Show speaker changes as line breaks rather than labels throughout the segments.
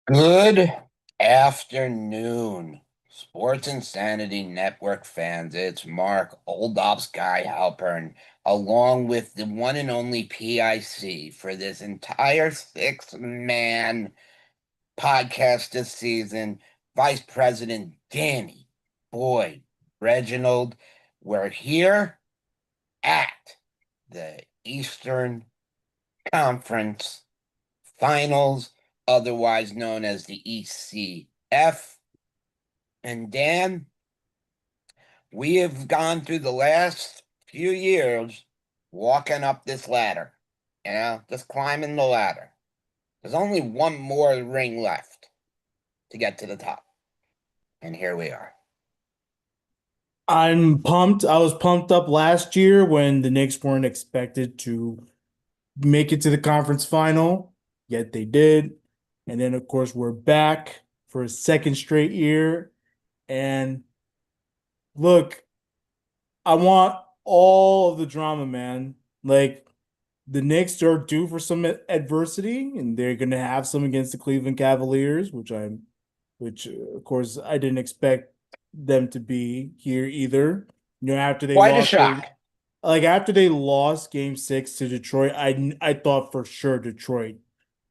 Good afternoon, Sports Insanity Network fans. It's Mark, Old Ops Guy Halpern, along with the one and only PIC for this entire six-man podcast this season. Vice President Danny Boyd Reginald. We're here at the Eastern Conference Finals, otherwise known as the ECF. And Dan, we have gone through the last few years walking up this ladder, just climbing the ladder. There's only one more ring left to get to the top. And here we are.
I'm pumped. I was pumped up last year when the Knicks weren't expected to make it to the conference final, yet they did. And then, of course, we're back for a second straight year. And look, I want all of the drama, man. Like the Knicks are due for some adversity, and they're going to have some against the Cleveland Cavaliers, which of course I didn't expect them to be here either. After they
Quite a
lost
shock.
after they lost Game 6 to Detroit, I thought for sure Detroit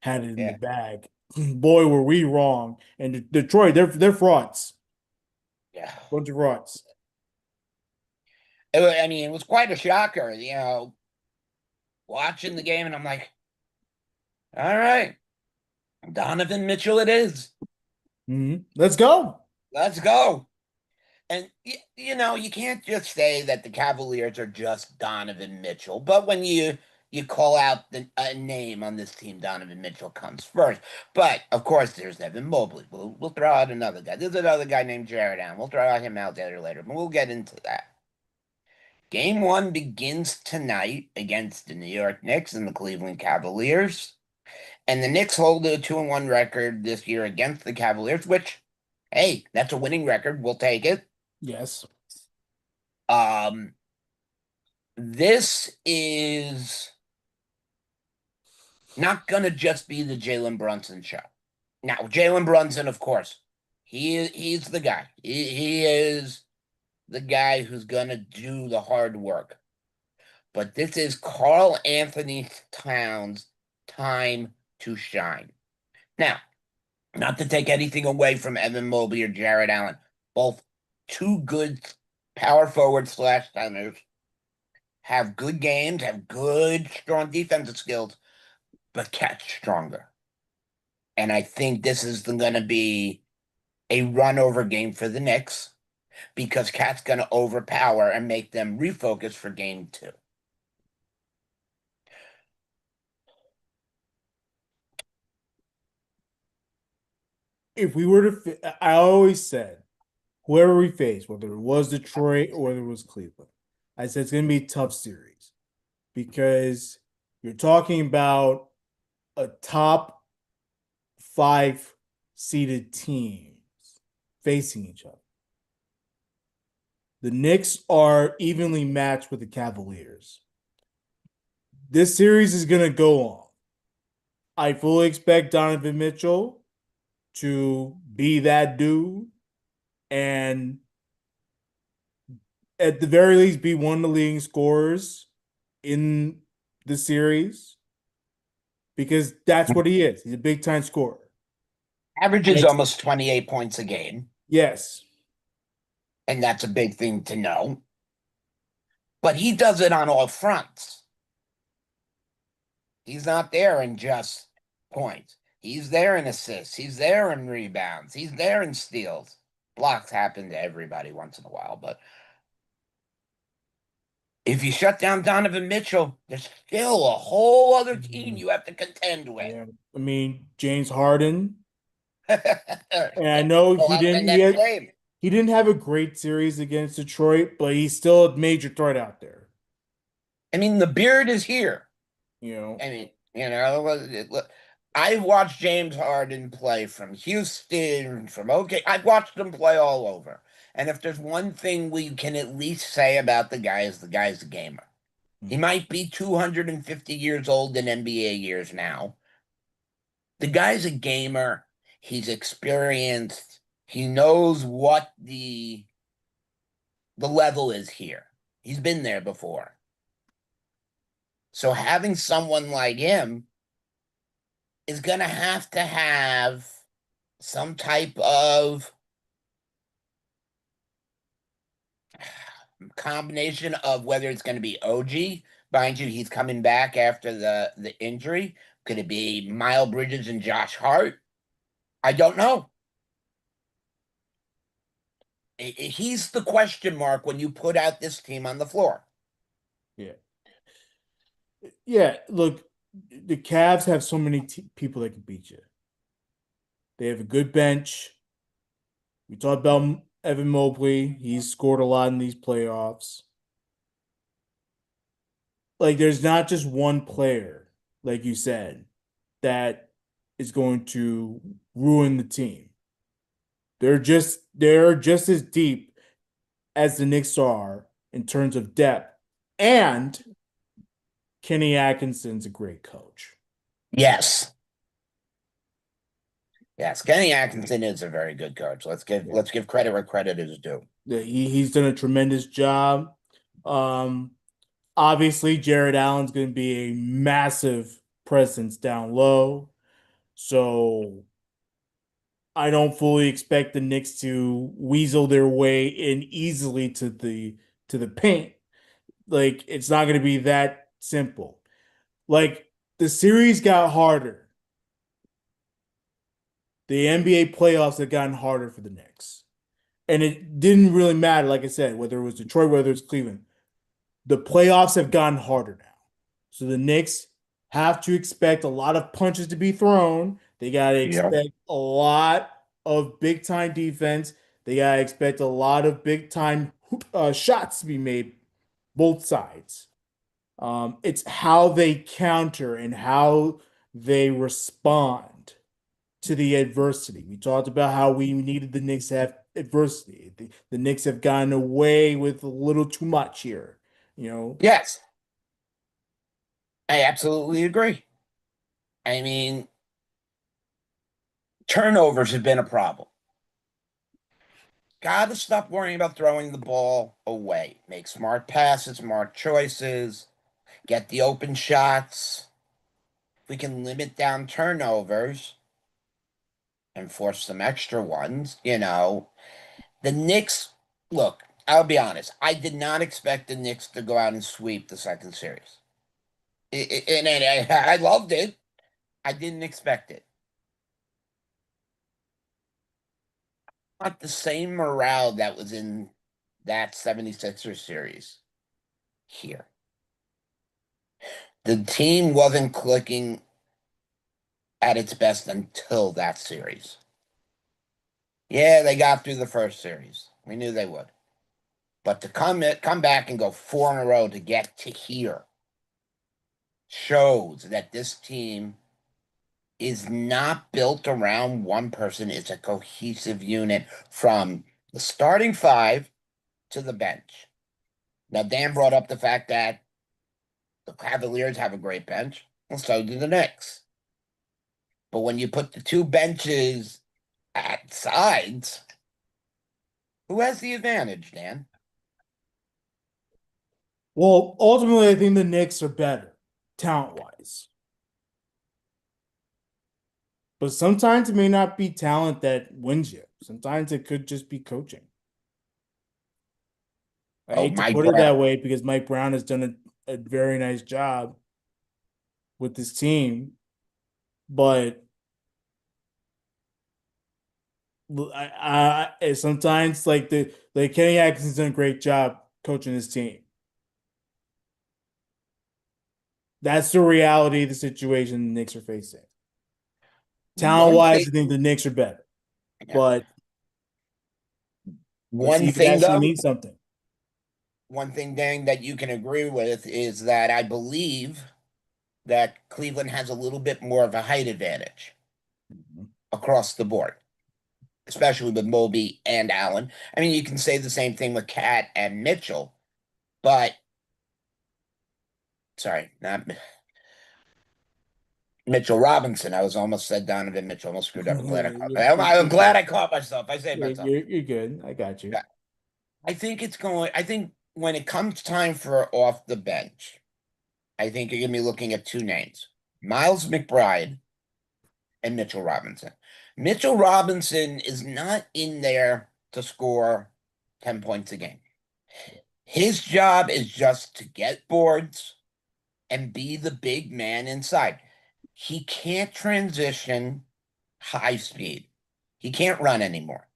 had it in the
Yeah.
bag. Boy, were we wrong. And Detroit, they're frauds,
Yeah.
bunch of frauds.
It was quite a shocker, watching the game, and I'm like, all right, Donovan Mitchell it is.
Let's go.
Let's go. And you can't just say that the Cavaliers are just Donovan Mitchell, but when you call out a name on this team, Donovan Mitchell comes first. But of course, there's Evan Mobley. We'll throw out another guy. There's another guy named Jared Allen. We'll throw out him out there later, but we'll get into that. Game one begins tonight against the New York Knicks and the Cleveland Cavaliers. And the Knicks hold a 2-1 record this year against the Cavaliers, which, hey, that's a winning record. We'll take it.
Yes.
Um, this is not gonna just be the Jalen Brunson show. Now, Jalen Brunson, of course, he's the guy. He is the guy who's gonna do the hard work. But this is Karl Anthony Towns' time to shine. Now, not to take anything away from Evan Mobley or Jared Allen, both two good power forward slash centers, have good games, have good, strong defensive skills, but catch stronger. And I think this is going to be a run over game for the Knicks because Cat's going to overpower and make them refocus for game two.
If we were to, I always said, whoever we face, whether it was Detroit or whether it was Cleveland, I said it's going to be a tough series because you're talking about a top five seeded teams facing each other. The Knicks are evenly matched with the Cavaliers. This series is going to go on. I fully expect Donovan Mitchell to be that dude and at the very least be one of the leading scorers in the series because that's what he is. He's a big time scorer.
Averages
Next,
almost 28 points a game,
yes.
and that's a big thing to know. But he does it on all fronts. He's not there in just points. He's there in assists. He's there in rebounds. He's there in steals. Blocks happen to everybody once in a while, but if you shut down Donovan Mitchell, there's still a whole other team you have to contend with.
Yeah. I mean, James Harden.
Pull
And I know
out the next game.
he didn't have a great series against Detroit, but he's still a major threat out there.
I mean, the beard is here.
You know,
I mean, I've watched James Harden play from Houston, from OK. I've watched him play all over. And if there's one thing we can at least say about the guy's a gamer. He might be 250 years old in NBA years now. The guy's a gamer. He's experienced. He knows what the level is here. He's been there before. So having someone like him is going to have some type of combination of whether it's going to be OG, mind you, he's coming back after the injury. Could it be Miles Bridges and Josh Hart? I don't know. He's the question mark when you put out this team on the floor.
Yeah. Yeah. Look, the Cavs have so many people that can beat you. They have a good bench. We talked about Evan Mobley. He's scored a lot in these playoffs. Like, there's not just one player, like you said, that is going to ruin the team. They're just as deep as the Knicks are in terms of depth. And Kenny Atkinson's a great coach.
Yes. Yes, Kenny Atkinson is a very good coach.
Yeah.
Let's give credit where credit is due.
He's done a tremendous job. Um, Obviously, Jared Allen's going to be a massive presence down low. So I don't fully expect the Knicks to weasel their way in easily to the paint. Like, it's not going to be that simple. Like, the series got harder. The NBA playoffs have gotten harder for the Knicks. And it didn't really matter, like I said, whether it was Detroit, whether it's Cleveland. The playoffs have gotten harder now. So the Knicks have to expect a lot of punches to be thrown. They got to
Yeah.
expect a lot of big time defense. They got to expect a lot of big time shots to be made, both sides. It's how they counter and how they respond to the adversity. We talked about how we needed the Knicks to have adversity. The Knicks have gotten away with a little too much here. You know,
Yes, I absolutely agree. I mean, turnovers have been a problem. Got to stop worrying about throwing the ball away. Make smart passes, smart choices, get the open shots. If we can limit down turnovers and force some extra ones, the Knicks, look, I'll be honest. I did not expect the Knicks to go out and sweep the second series. And I loved it. I didn't expect it. Not the same morale that was in that 76ers series here. The team wasn't clicking at its best until that series. Yeah, they got through the first series. We knew they would. But to come back and go four in a row to get to here shows that this team is not built around one person. It's a cohesive unit from the starting five to the bench. Now, Dan brought up the fact that the Cavaliers have a great bench, and so do the Knicks. But when you put the two benches at sides, who has the advantage, Dan?
well, ultimately, I think the Knicks are better talent wise, but sometimes it may not be talent that wins you. Sometimes it could just be coaching. I
Oh,
hate to
Mike
put it
Brown.
that way because Mike Brown has done a very nice job with this team, but sometimes like the Kenny Atkinson's done a great job coaching this team. That's the reality of the situation the Knicks are facing. Talent
One
wise,
thing,
I think the Knicks are better,
yeah.
but let's see
One
if it
thing
actually
though,
means something.
one thing, Dan, that you can agree with is that I believe that Cleveland has a little bit more of a height advantage
Mhm.
across the board, especially with Moby and Allen. I mean, you can say the same thing with Cat and Mitchell, but sorry, not Mitchell Robinson. I was almost said Donovan Mitchell. Almost screwed up. I'm glad I caught.
You're,
I'm
you're
glad
good.
I caught myself. I saved myself.
You're good. I got you.
Yeah. I think it's going. I think when it comes time for off the bench, I think you're going to be looking at two names: Miles McBride and Mitchell Robinson. Mitchell Robinson is not in there to score 10 points a game. His job is just to get boards and be the big man inside. He can't transition high speed. He can't run anymore.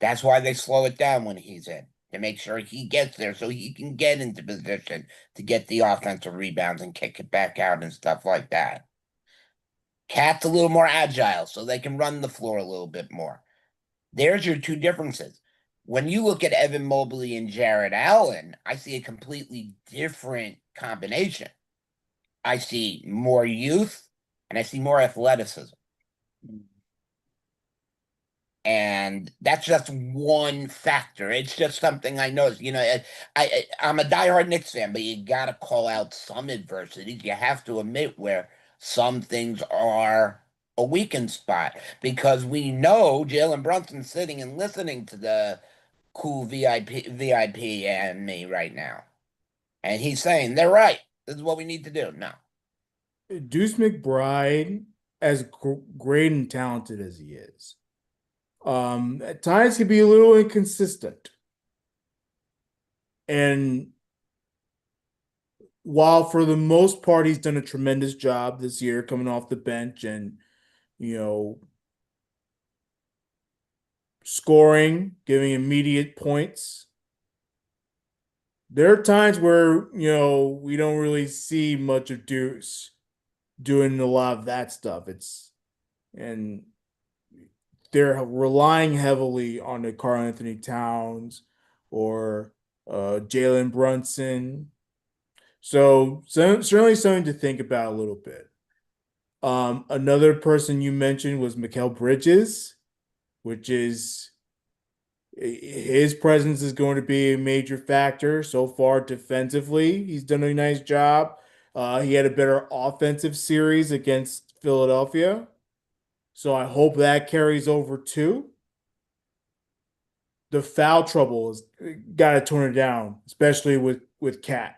That's why they slow it down when he's in to make sure he gets there so he can get into position to get the offensive rebounds and kick it back out and stuff like that. Cat's a little more agile so they can run the floor a little bit more. There's your two differences. When you look at Evan Mobley and Jared Allen, I see a completely different combination. I see more youth and I see more athleticism. And that's just one factor. It's just something I noticed. I'm a diehard Knicks fan, but you got to call out some adversities. You have to admit where some things are a weakened spot because we know Jalen Brunson's sitting and listening to the cool VIP and me right now, and he's saying they're right. This is what we need to do. No,
Deuce McBride, as great and talented as he is, at times can be a little inconsistent. And while for the most part he's done a tremendous job this year coming off the bench and you know scoring, giving immediate points, there are times where we don't really see much of Deuce doing a lot of that stuff. And they're relying heavily on the Karl-Anthony Towns or Jalen Brunson. So certainly something to think about a little bit. Another person you mentioned was Mikal Bridges, which is his presence is going to be a major factor so far defensively. He's done a nice job. He had a better offensive series against Philadelphia. So I hope that carries over too. The foul trouble has got to tone it down, especially with Cat.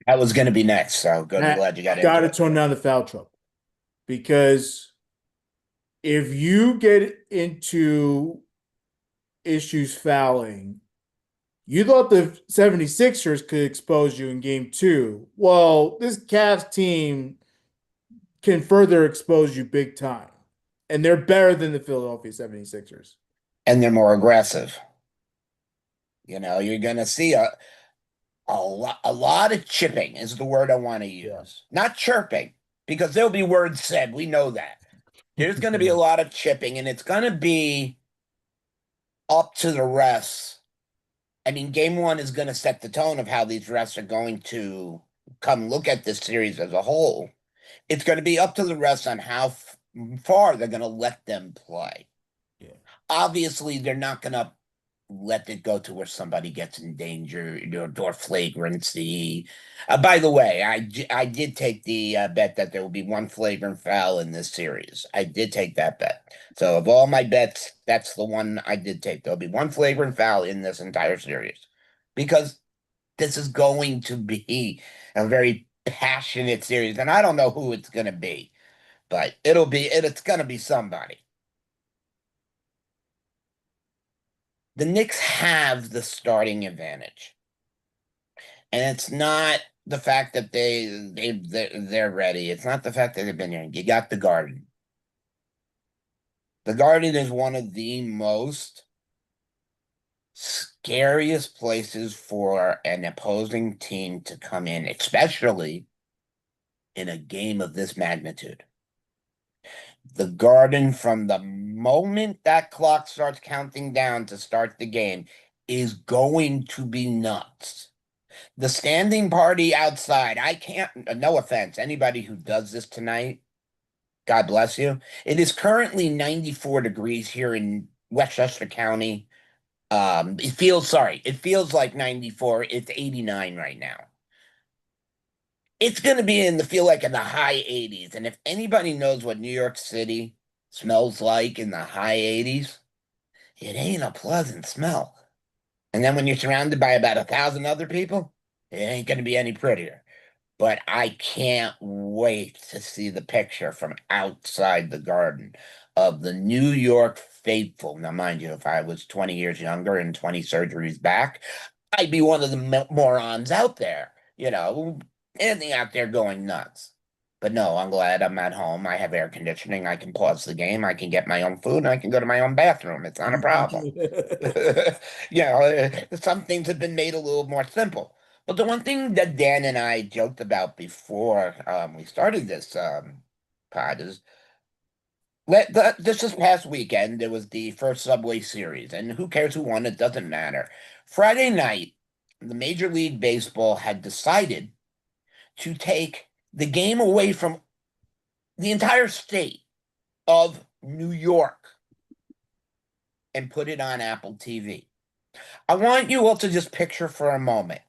that was going to be next. So good. I'm
Cat
glad you got
got
into
to
it.
tone down the foul trouble because if you get into issues fouling, you thought the 76ers could expose you in game two. Well, this Cavs team can further expose you big time. And they're better than the Philadelphia 76ers.
And they're more aggressive. You're going to see a lot of chipping is the word I want to
Yeah.
use. Not chirping, because there'll be words said. We know that. There's going to be a lot of chipping, and it's going to be up to the refs. I mean, game one is going to set the tone of how these refs are going to come look at this series as a whole. It's going to be up to the refs on how far they're going to let them play.
Yeah.
Obviously, they're not going to let it go to where somebody gets in danger or flagrancy. By the way, I did take the bet that there will be one flagrant foul in this series. I did take that bet. So of all my bets, that's the one I did take. There'll be one flagrant foul in this entire series because this is going to be a very passionate series, and I don't know who it's going to be, but it's going to be somebody. The Knicks have the starting advantage. And it's not the fact that they're ready. It's not the fact that they've been here. You got the Garden. The Garden is one of the most scariest places for an opposing team to come in, especially in a game of this magnitude. The Garden, from the moment that clock starts counting down to start the game, is going to be nuts. The standing party outside, I can't, no offense, anybody who does this tonight, God bless you. It is currently 94 degrees here in Westchester County. It feels like 94. It's 89 right now. It's going to be in the feel like in the high 80s. And if anybody knows what New York City smells like in the high 80s, it ain't a pleasant smell. And then when you're surrounded by about 1,000 other people, it ain't going to be any prettier. But I can't wait to see the picture from outside the garden of the New York faithful. Now, mind you, if I was 20 years younger and 20 surgeries back, I'd be one of the morons out there, standing out there going nuts. But no, I'm glad I'm at home. I have air conditioning. I can pause the game. I can get my own food and I can go to my own bathroom. It's not a problem. Some things have been made a little more simple. But the one thing that Dan and I joked about before we started this pod is this past weekend there was the first Subway Series, and who cares who won? It doesn't matter. Friday night, the Major League Baseball had decided to take the game away from the entire state of New York and put it on Apple TV. I want you all to just picture for a moment.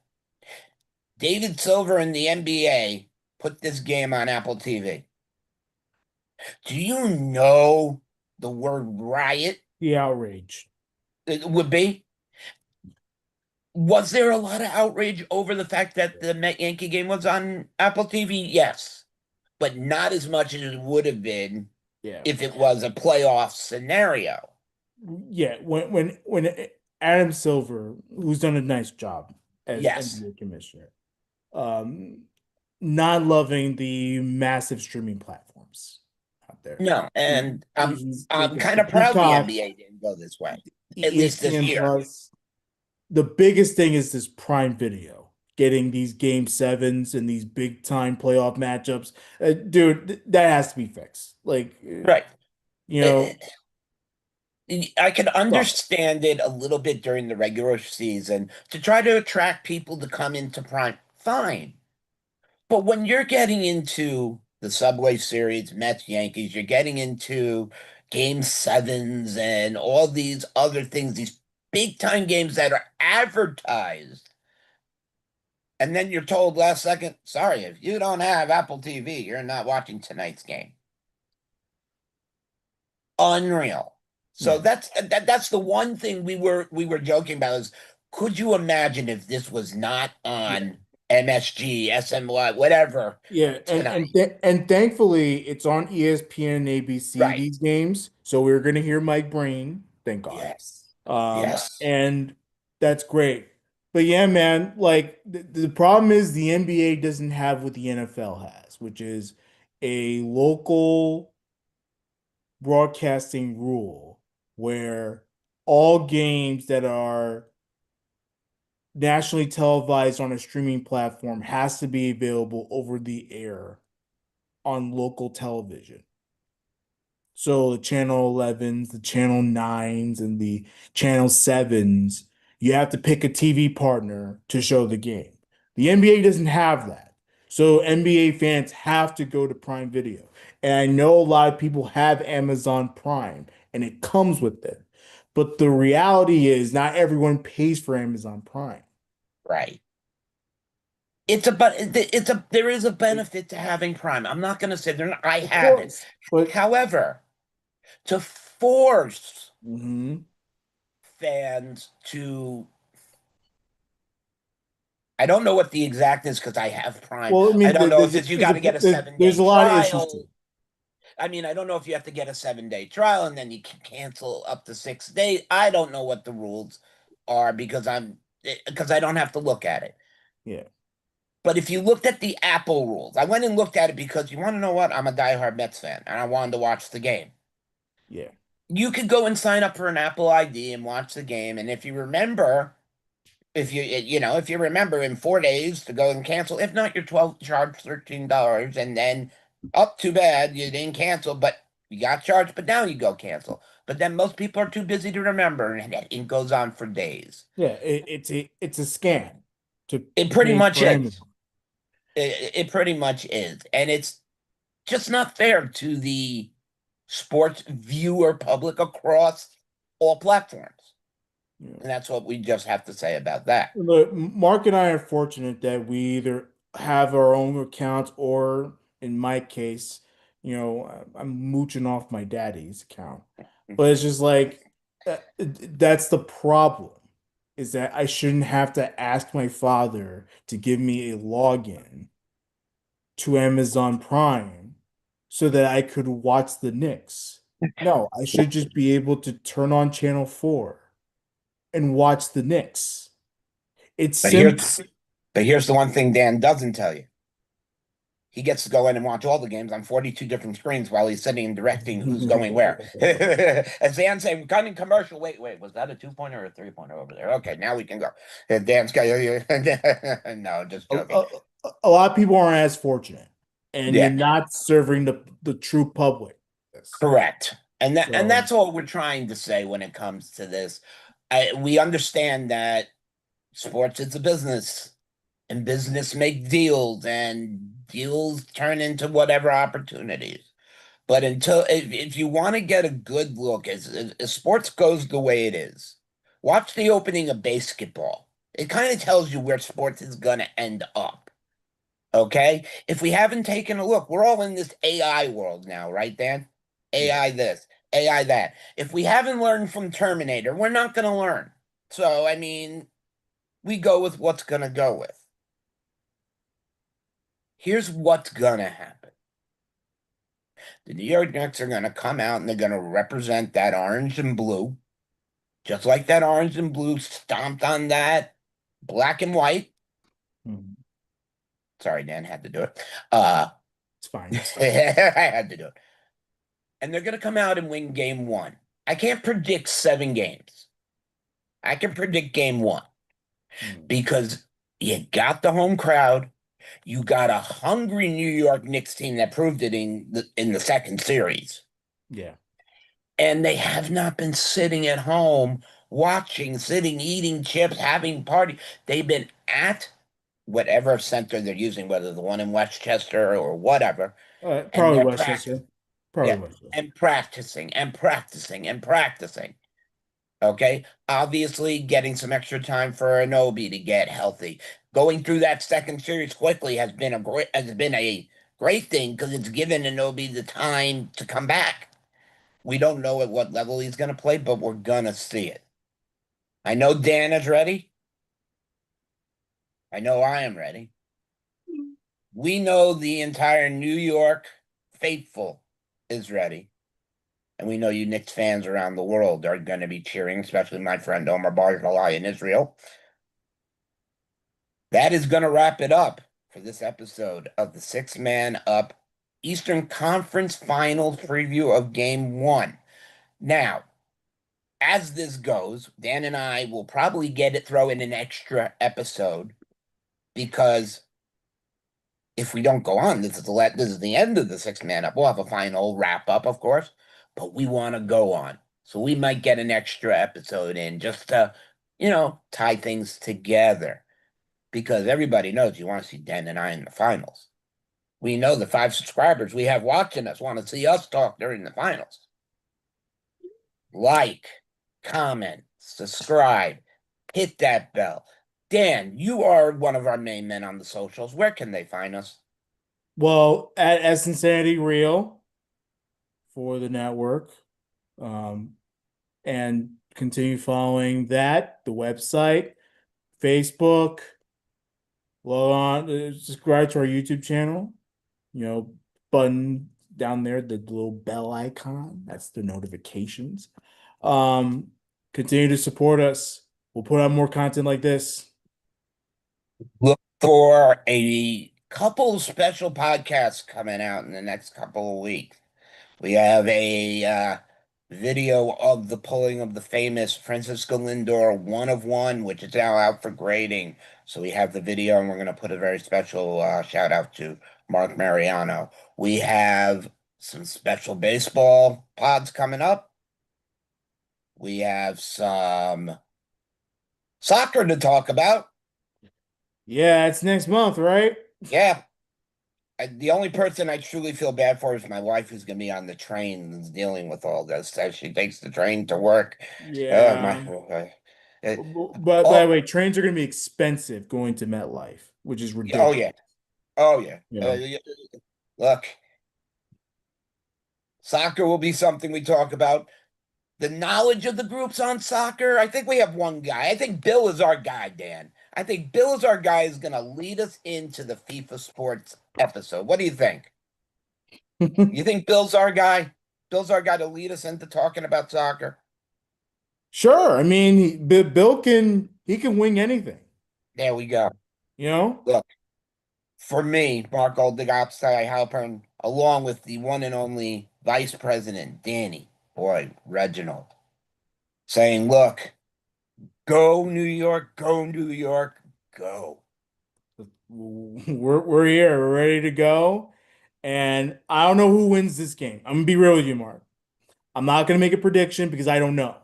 David Silver in the NBA put this game on Apple TV. Do you know the word riot
The outrage.
it would be? Was there a lot of outrage over the fact that the Met Yankee game was on Apple TV? Yes, but not as much as it would have been
Yeah.
if it was a playoff scenario.
Yeah. When Adam Silver, who's done a nice job as
Yes.
NBA commissioner, um, not loving the massive streaming platforms out there.
No, and I'm kind
The
of proud the
Peacock,
NBA didn't go this way, at least this
ESPN
year.
Plus. The biggest thing is this Prime Video, getting these game sevens and these big time playoff matchups. Dude, that has to be fixed. Like,
Right.
you know,
Eh, I could
sucks.
understand it a little bit during the regular season to try to attract people to come into Prime. Fine. But when you're getting into the Subway Series, Mets, Yankees, you're getting into game sevens and all these other things, these big time games that are advertised. And then you're told last second, sorry, if you don't have Apple TV, you're not watching tonight's game. Unreal. So
Yeah.
that's the one thing we were joking about is could you imagine if this was not
Yeah.
on MSG, SMY, whatever
Yeah,
tonight?
and thankfully it's on ESPN and ABC
Right.
these games, so we're gonna hear Mike Breen, thank God.
Yes. Yes.
And that's great. But yeah, man, like the problem is the NBA doesn't have what the NFL has, which is a local broadcasting rule where all games that are nationally televised on a streaming platform has to be available over the air on local television. So the channel 11s, the channel 9s, and the channel 7s, you have to pick a TV partner to show the game. The NBA doesn't have that. So NBA fans have to go to Prime Video. And I know a lot of people have Amazon Prime and it comes with it. But the reality is not everyone pays for Amazon Prime.
Right. But there is a benefit to having Prime. I'm not going to say there. I
Of
have it.
course. But
However, to force
mhm.
fans to, I don't know what the exact is because I have Prime.
Well, I
I
mean,
don't know if it's you got to get a seven
there's
day
a lot of issues to
trial.
it.
I mean, I don't know if you have to get a 7 day trial and then you can cancel up to 6 days. I don't know what the rules are because I don't have to look at it.
Yeah,
But if you looked at the Apple rules, I went and looked at it because you want to know what? I'm a diehard Mets fan and I wanted to watch the game.
yeah,
You could go and sign up for an Apple ID and watch the game. And if you remember, if you remember in 4 days to go and cancel, if not, you're 12 charged $13 and then up too bad you didn't cancel, but you got charged, but now you go cancel. But then most people are too busy to remember and it goes on for days.
yeah. It's a scam to
It pretty
pay
much
for
is.
Amazon.
It pretty much is. And it's just not fair to the sports viewer public across all platforms.
Yeah.
And that's what we just have to say about that.
Look, Mark and I are fortunate that we either have our own accounts, or in my case, I'm mooching off my daddy's account. But it's just like that's the problem, is that I shouldn't have to ask my father to give me a login to Amazon Prime so that I could watch the Knicks. No, I should just be able to turn on Channel 4 and watch the Knicks. It's
But
simple.
here's the one thing Dan doesn't tell you. He gets to go in and watch all the games on 42 different screens while he's sitting and directing who's going where. As Dan say, we're cutting commercial. Wait, was that a 2-pointer or a 3-pointer over there? Okay, now we can go. Dan's got no, just
a,
joking.
a lot of people aren't as fortunate, and you're
Yeah,
not serving the true public this.
correct. And
So
that's all we're trying to say when it comes to this. We understand that sports is a business, and business make deals, and deals turn into whatever opportunities. But if you want to get a good look as sports goes the way it is, watch the opening of basketball. It kind of tells you where sports is going to end up. Okay? If we haven't taken a look, we're all in this AI world now, right, Dan?
yeah.
AI this, AI that. If we haven't learned from Terminator, we're not going to learn. So, I mean, we go with what's going to go with. Here's what's going to happen. The New York Knicks are going to come out and they're going to represent that orange and blue, just like that orange and blue stomped on that black and white.
Mhm.
Sorry, Dan had to do it. Uh,
It's fine.
I had to do it. And they're going to come out and win game one. I can't predict 7 games. I can predict game one
Mhm.
because you got the home crowd. You got a hungry New York Knicks team that proved it in the second series.
Yeah.
And they have not been sitting at home watching, sitting, eating chips, having party. They've been at whatever center they're using, whether the one in Westchester or whatever, and
Probably
they're
Westchester.
practicing.
Probably
Yeah,
Westchester.
and practicing and practicing and practicing. Okay, obviously getting some extra time for Anobi to get healthy. Going through that second series quickly has been a great thing because it's given Anobi the time to come back. We don't know at what level he's going to play, but we're going to see it. I know Dan is ready. I know I am ready. We know the entire New York faithful is ready. And we know you Knicks fans around the world are going to be cheering, especially my friend Omar Barzalai in Israel. That is going to wrap it up for this episode of the Six Man Up Eastern Conference Finals preview of Game 1. Now, as this goes, Dan and I will probably throw in an extra episode because if we don't go on, this is the end of the 6 Man up. We'll have a final wrap up, of course, but we want to go on. So we might get an extra episode in just to, tie things together because everybody knows you want to see Dan and I in the finals. We know the 5 subscribers we have watching us want to see us talk during the finals. Like, comment, subscribe, hit that bell. Dan, you are one of our main men on the socials. Where can they find us?
Well, at Insanity Real for the network, um, and continue following that, the website, Facebook, log on, subscribe to our YouTube channel, you know, button down there, the little bell icon, that's the notifications. Um, Continue to support us. We'll put out more content like this.
Look for a couple special podcasts coming out in the next couple of weeks. We have a video of the pulling of the famous Francisco Lindor 1 of 1, which is now out for grading. So we have the video, and we're going to put a very special shout out to Mark Mariano. We have some special baseball pods coming up. We have some soccer to talk about.
Yeah, it's next month, right?
Yeah, the only person I truly feel bad for is my wife, who's going to be on the train and dealing with all this. As she takes the train to work. My,
Yeah.
uh,
But by the
oh,
way, trains are going to be expensive going to MetLife, which is
oh yeah,
ridiculous.
Oh yeah.
You know.
Look, soccer will be something we talk about. The knowledge of the groups on soccer, I think we have one guy. I think Bill is our guy, Dan. I think Bill is our guy who's going to lead us into the FIFA Sports episode. What do you think? You think Bill's our guy? Bill's our guy to lead us into talking about soccer?
Sure. I mean, Bill can wing anything.
There we go.
You know.
Look, for me, Mark Oldigopsai Halpern, along with the one and only Vice President, Danny Boy Reginald, saying, look, go New York, go New York, go.
We're here. We're ready to go. And I don't know who wins this game. I'm gonna be real with you, Mark. I'm not gonna make a prediction because I don't know.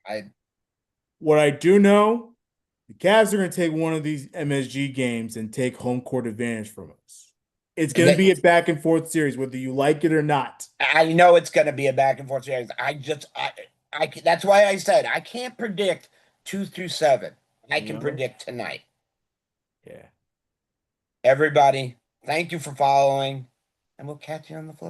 I
What I do know, the Cavs are gonna take one of these MSG games and take home court advantage from us. It's gonna be a back and forth series, whether you like it or not.
I know it's going to be a back and forth series. That's why I said I can't predict 2 through 7. I
You
can
know?
predict tonight.
Yeah.
Everybody, thank you for following, and we'll catch you on the flip.